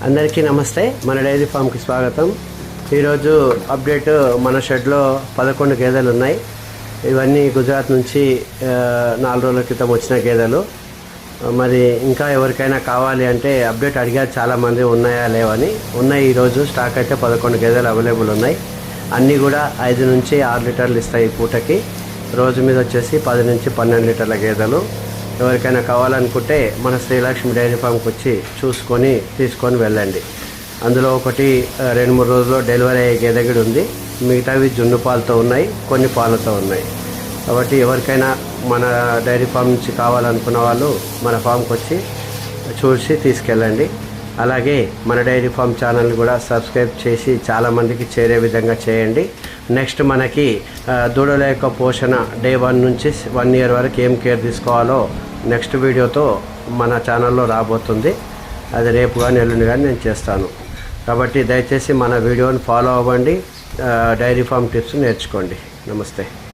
అందరికీ నమస్తే. మన డైరీ ఫామ్కి స్వాగతం. ఈరోజు అప్డేట్, మన షెడ్లో 11 గేదెలు ఉన్నాయి. ఇవన్నీ గుజరాత్ నుంచి 4 రోజుల క్రితం వచ్చిన గేదెలు. మరి ఇంకా ఎవరికైనా కావాలి అంటే అప్డేట్ అడిగారు చాలామంది, ఉన్నాయా లేవని. ఉన్నాయి. ఈరోజు స్టాక్ అయితే 11 గేదెలు అవైలబుల్ ఉన్నాయి. అన్నీ కూడా 5 నుంచి 6 లీటర్లు ఇస్తాయి పూటకి. రోజు మీద వచ్చేసి 10 నుంచి 12 లీటర్ల గేదెలు. ఎవరికైనా కావాలనుకుంటే మన శ్రీలక్ష్మి డైరీ ఫామ్కి వచ్చి చూసుకొని తీసుకొని వెళ్ళండి. అందులో ఒకటి 2-3 రోజుల్లో డెలివరీ అయ్యే గేదె కూడా ఉంది. మిగతావి జున్ను పాలతో ఉన్నాయి, కొన్ని పాలతో ఉన్నాయి. కాబట్టి ఎవరికైనా మన డైరీ ఫామ్ నుంచి కావాలనుకున్న వాళ్ళు మన ఫామ్కి వచ్చి చూసి తీసుకెళ్ళండి. అలాగే మన డైరీ ఫామ్ ఛానల్ కూడా సబ్స్క్రైబ్ చేసి చాలామందికి చేరే విధంగా చేయండి. నెక్స్ట్ మనకి దూడల యొక్క పోషణ డే 1 నుంచి 1 ఇయర్ వరకు ఏం కేర్ తీసుకోవాలో నెక్స్ట్ వీడియోతో మన ఛానల్లో రాబోతుంది. అది రేపు కానీ ఎల్లుండి కానీ నేను చేస్తాను. కాబట్టి దయచేసి మన వీడియోని ఫాలో అవ్వండి, డైరీ ఫామ్ టిప్స్ నేర్చుకోండి. నమస్తే.